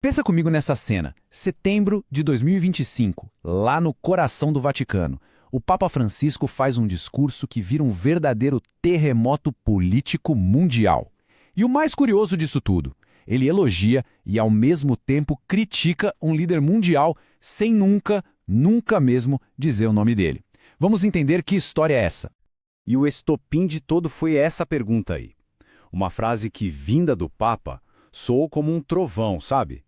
Pensa comigo nessa cena. Setembro de 2025, lá no coração do Vaticano. O Papa Francisco faz um discurso que vira um verdadeiro terremoto político mundial. E o mais curioso disso tudo, ele elogia e ao mesmo tempo critica um líder mundial sem nunca mesmo dizer o nome dele. Vamos entender que história é essa. E o estopim de todo foi essa pergunta aí. Uma frase que, vinda do Papa, soou como um trovão, sabe?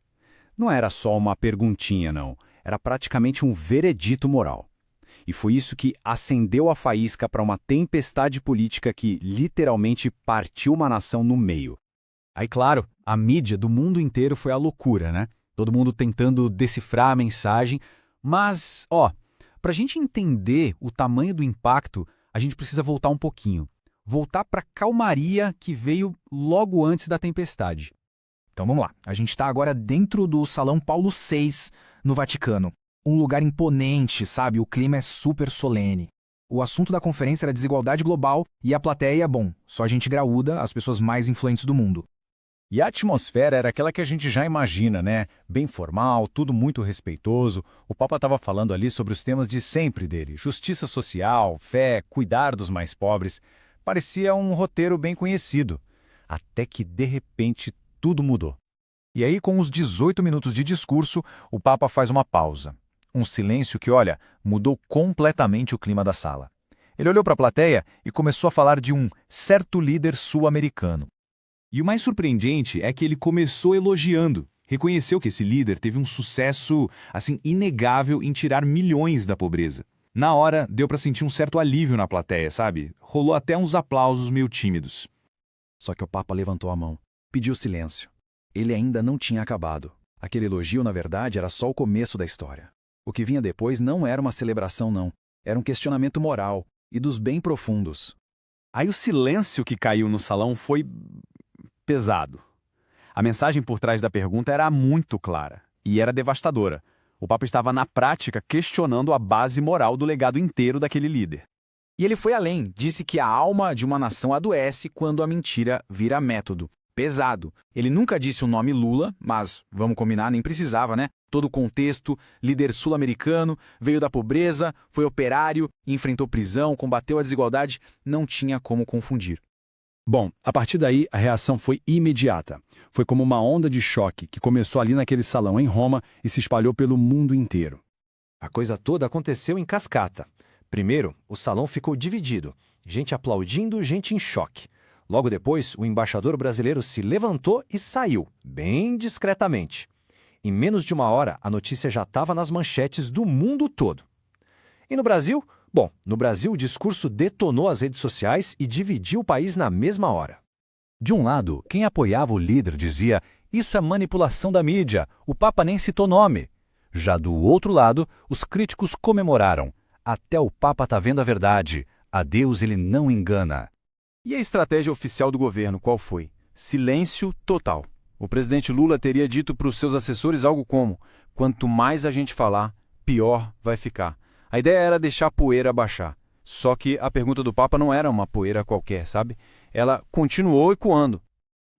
Não era só uma perguntinha, não. Era praticamente um veredito moral. E foi isso que acendeu a faísca para uma tempestade política que literalmente partiu uma nação no meio. Aí, claro, a mídia do mundo inteiro foi a loucura, né? Todo mundo tentando decifrar a mensagem. Mas, pra gente entender o tamanho do impacto, a gente precisa voltar um pouquinho. Voltar para a calmaria que veio logo antes da tempestade. Então vamos lá, a gente está agora dentro do Salão Paulo VI, no Vaticano. Um lugar imponente, sabe? O clima é super solene. O assunto da conferência era desigualdade global e a plateia, só gente graúda, as pessoas mais influentes do mundo. E a atmosfera era aquela que a gente já imagina, né? Bem formal, tudo muito respeitoso. O Papa estava falando ali sobre os temas de sempre dele: justiça social, fé, cuidar dos mais pobres. Parecia um roteiro bem conhecido. Até que, de repente, tudo mudou. E aí, com os 18 minutos de discurso, o Papa faz uma pausa. Um silêncio que, mudou completamente o clima da sala. Ele olhou para a plateia e começou a falar de um certo líder sul-americano. E o mais surpreendente é que ele começou elogiando. Reconheceu que esse líder teve um sucesso, inegável em tirar milhões da pobreza. Na hora, deu para sentir um certo alívio na plateia, sabe? Rolou até uns aplausos meio tímidos. Só que o Papa levantou a mão. Pediu silêncio. Ele ainda não tinha acabado. Aquele elogio, na verdade, era só o começo da história. O que vinha depois não era uma celebração, não. Era um questionamento moral e dos bem profundos. Aí o silêncio que caiu no salão foi pesado. A mensagem por trás da pergunta era muito clara e era devastadora. O Papa estava, na prática, questionando a base moral do legado inteiro daquele líder. E ele foi além, disse que a alma de uma nação adoece quando a mentira vira método. Pesado. Ele nunca disse o nome Lula, mas, vamos combinar, nem precisava, né? Todo o contexto, líder sul-americano, veio da pobreza, foi operário, enfrentou prisão, combateu a desigualdade, não tinha como confundir. Bom, a partir daí a reação foi imediata. Foi como uma onda de choque que começou ali naquele salão em Roma e se espalhou pelo mundo inteiro. A coisa toda aconteceu em cascata. Primeiro, o salão ficou dividido. Gente aplaudindo, gente em choque. Logo depois, o embaixador brasileiro se levantou e saiu, bem discretamente. Em menos de uma hora, a notícia já estava nas manchetes do mundo todo. E no Brasil? Bom, no Brasil o discurso detonou as redes sociais e dividiu o país na mesma hora. De um lado, quem apoiava o líder dizia: isso é manipulação da mídia, o Papa nem citou nome. Já do outro lado, os críticos comemoraram: até o Papa está vendo a verdade, a Deus ele não engana. E a estratégia oficial do governo qual foi? Silêncio total. O presidente Lula teria dito para os seus assessores algo como: quanto mais a gente falar, pior vai ficar. A ideia era deixar a poeira baixar. Só que a pergunta do Papa não era uma poeira qualquer, sabe? Ela continuou ecoando.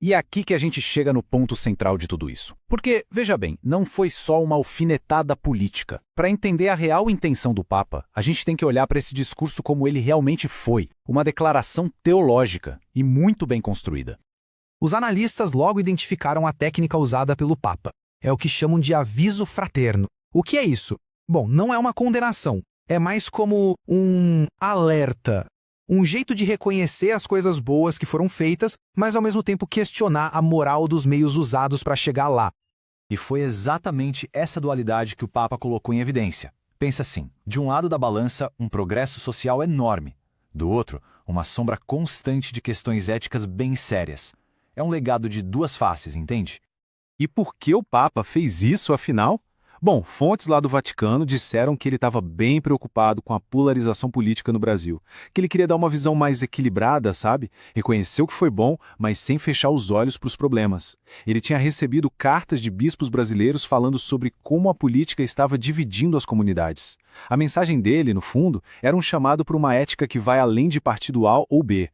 E é aqui que a gente chega no ponto central de tudo isso. Porque, veja bem, não foi só uma alfinetada política. Para entender a real intenção do Papa, a gente tem que olhar para esse discurso como ele realmente foi, uma declaração teológica e muito bem construída. Os analistas logo identificaram a técnica usada pelo Papa. É o que chamam de aviso fraterno. O que é isso? Não é uma condenação. É mais como um alerta. Um jeito de reconhecer as coisas boas que foram feitas, mas ao mesmo tempo questionar a moral dos meios usados para chegar lá. E foi exatamente essa dualidade que o Papa colocou em evidência. Pensa assim, de um lado da balança, um progresso social enorme. Do outro, uma sombra constante de questões éticas bem sérias. É um legado de duas faces, entende? E por que o Papa fez isso, afinal? Bom, fontes lá do Vaticano disseram que ele estava bem preocupado com a polarização política no Brasil, que ele queria dar uma visão mais equilibrada, sabe? Reconheceu que foi bom, mas sem fechar os olhos para os problemas. Ele tinha recebido cartas de bispos brasileiros falando sobre como a política estava dividindo as comunidades. A mensagem dele, no fundo, era um chamado para uma ética que vai além de partido A ou B.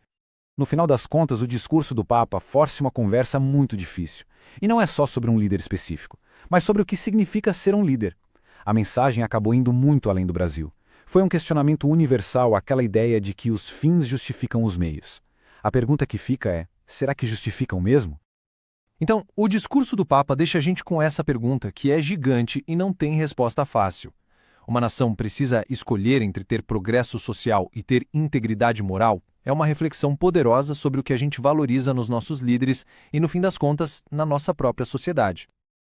No final das contas, o discurso do Papa força uma conversa muito difícil. E não é só sobre um líder específico. mas sobre o que significa ser um líder. A mensagem acabou indo muito além do Brasil. Foi um questionamento universal aquela ideia de que os fins justificam os meios. A pergunta que fica é: será que justificam mesmo? Então, o discurso do Papa deixa a gente com essa pergunta que é gigante e não tem resposta fácil. Uma nação precisa escolher entre ter progresso social e ter integridade moral? É uma reflexão poderosa sobre o que a gente valoriza nos nossos líderes e, no fim das contas, na nossa própria sociedade.